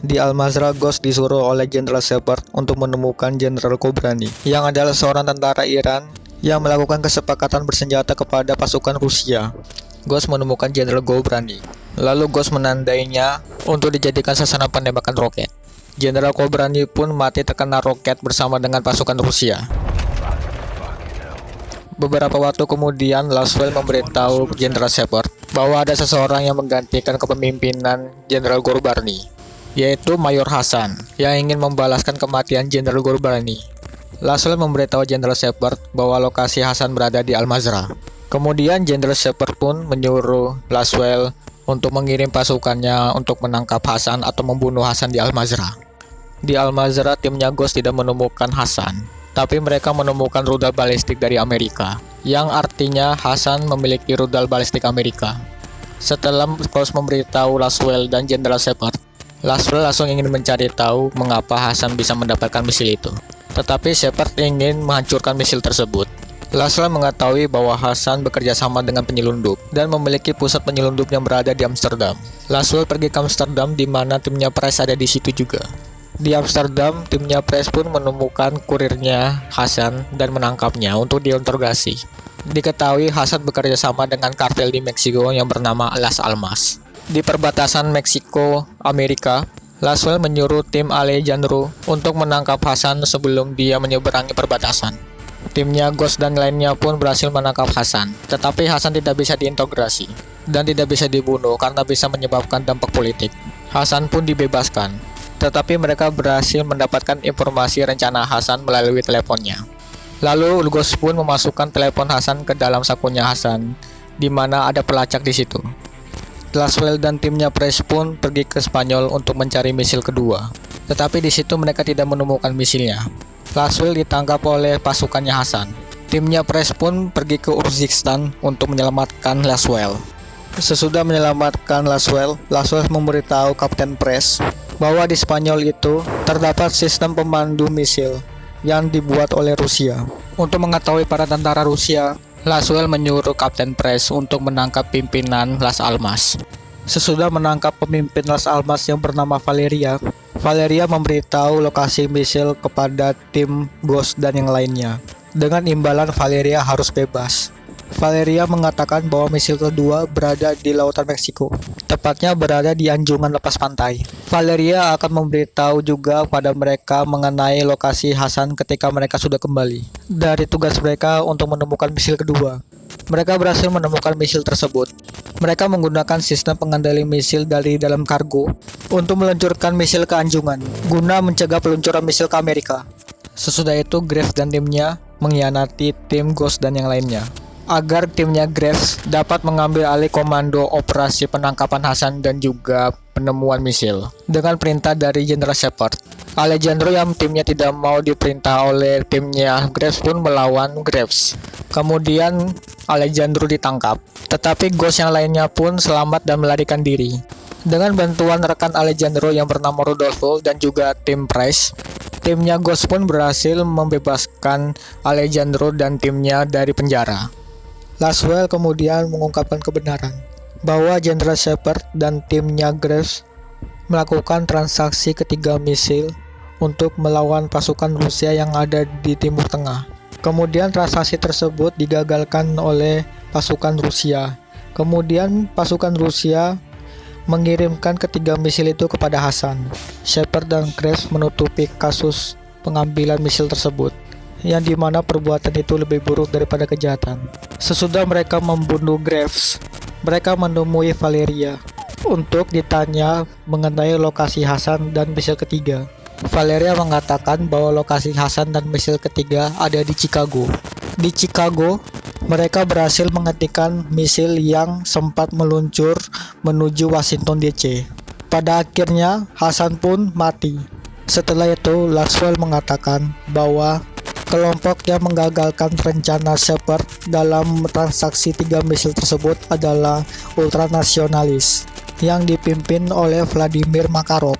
Di Al-Mazrah, Ghost disuruh oleh Jenderal Shepard untuk menemukan Jenderal Khobrani, yang adalah seorang tentara Iran yang melakukan kesepakatan bersenjata kepada pasukan Rusia. Ghost menemukan Jenderal Khobrani, lalu Ghost menandainya untuk dijadikan sasaran penembakan roket. Jenderal Khobrani pun mati terkena roket bersama dengan pasukan Rusia. Beberapa waktu kemudian, Laswell memberitahu Jenderal Shepard bahwa ada seseorang yang menggantikan kepemimpinan Jenderal Khobrani, yaitu Mayor Hasan, yang ingin membalaskan kematian Jenderal Khobrani. Laswell memberitahu Jenderal Shepard bahwa lokasi Hasan berada di Al-Mazrah. Kemudian Jenderal Shepard pun menyuruh Laswell untuk mengirim pasukannya untuk menangkap Hasan atau membunuh Hasan di Al-Mazrah. Di Al-Mazrah, timnya Ghost tidak menemukan Hasan, tapi mereka menemukan rudal balistik dari Amerika, yang artinya Hasan memiliki rudal balistik Amerika. Setelah Ghost memberitahu Laswell dan Jenderal Shepard, Laswell langsung ingin mencari tahu mengapa Hasan bisa mendapatkan misil itu. Tetapi Shepard ingin menghancurkan misil tersebut. Laswell mengetahui bahwa Hasan bekerja sama dengan penyelundup dan memiliki pusat penyelundup yang berada di Amsterdam. Laswell pergi ke Amsterdam di mana timnya Price ada di situ juga. Di Amsterdam, timnya Price pun menemukan kurirnya Hasan dan menangkapnya untuk diinterogasi. Diketahui Hasan bekerja sama dengan kartel di Meksiko yang bernama Las Almas. Di perbatasan Meksiko-Amerika, Laswell menyuruh tim Alejandro untuk menangkap Hasan sebelum dia menyeberangi perbatasan. Timnya Ghost dan lainnya pun berhasil menangkap Hasan, tetapi Hasan tidak bisa diintegrasi dan tidak bisa dibunuh karena bisa menyebabkan dampak politik. Hasan pun dibebaskan, tetapi mereka berhasil mendapatkan informasi rencana Hasan melalui teleponnya. Lalu Ghost pun memasukkan telepon Hasan ke dalam sakunya Hasan, di mana ada pelacak di situ. Laswell dan timnya Price pun pergi ke Spanyol untuk mencari misil kedua, tetapi di situ mereka tidak menemukan misilnya. Laswell ditangkap oleh pasukannya Hasan. Timnya Price pun pergi ke Uzbekistan untuk menyelamatkan Laswell. Sesudah menyelamatkan Laswell, Laswell memberitahu Kapten Price bahwa di Spanyol itu terdapat sistem pemandu misil yang dibuat oleh Rusia. Untuk mengetahui para tentara Rusia, Laswell menyuruh Kapten Price untuk menangkap pimpinan Las Almas. Sesudah menangkap pemimpin Las Almas yang bernama Valeria, Valeria memberitahu lokasi misil kepada tim Ghost dan yang lainnya. Dengan imbalan Valeria harus bebas. Valeria mengatakan bahwa misil kedua berada di lautan Meksiko, tepatnya berada di anjungan lepas pantai. Valeria akan memberitahu juga pada mereka mengenai lokasi Hasan ketika mereka sudah kembali dari tugas mereka untuk menemukan misil kedua. Mereka berhasil menemukan misil tersebut. Mereka menggunakan sistem pengendali misil dari dalam kargo untuk meluncurkan misil ke anjungan guna mencegah peluncuran misil ke Amerika. Sesudah itu, Graves dan timnya mengkhianati tim Ghost dan yang lainnya agar timnya Graves dapat mengambil alih komando operasi penangkapan Hasan dan juga penemuan misil dengan perintah dari Jenderal Shepard. Alejandro yang timnya tidak mau diperintah oleh timnya Graves pun melawan Graves. Kemudian Alejandro ditangkap, tetapi Ghost yang lainnya pun selamat dan melarikan diri. Dengan bantuan rekan Alejandro yang bernama Rodolfo dan juga tim Price, timnya Ghost pun berhasil membebaskan Alejandro dan timnya dari penjara. Laswell kemudian mengungkapkan kebenaran bahwa Jenderal Shepard dan timnya Graves melakukan transaksi ketiga misil untuk melawan pasukan Rusia yang ada di Timur Tengah. Kemudian transaksi tersebut digagalkan oleh pasukan Rusia. Kemudian pasukan Rusia mengirimkan ketiga misil itu kepada Hasan. Shepard dan Graves menutupi kasus pengambilan misil tersebut, yang dimana perbuatan itu lebih buruk daripada kejahatan. Sesudah mereka membunuh Graves, mereka menemui Valeria untuk ditanya mengenai lokasi Hasan dan misil ketiga. Valeria mengatakan bahwa lokasi Hasan dan misil ketiga ada di Chicago. Di Chicago, mereka berhasil menghentikan misil yang sempat meluncur menuju Washington DC. Pada akhirnya, Hasan pun mati. Setelah itu, Laswell mengatakan bahwa kelompok yang menggagalkan rencana Shepard dalam transaksi tiga misil tersebut adalah ultranasionalis yang dipimpin oleh Vladimir Makarov.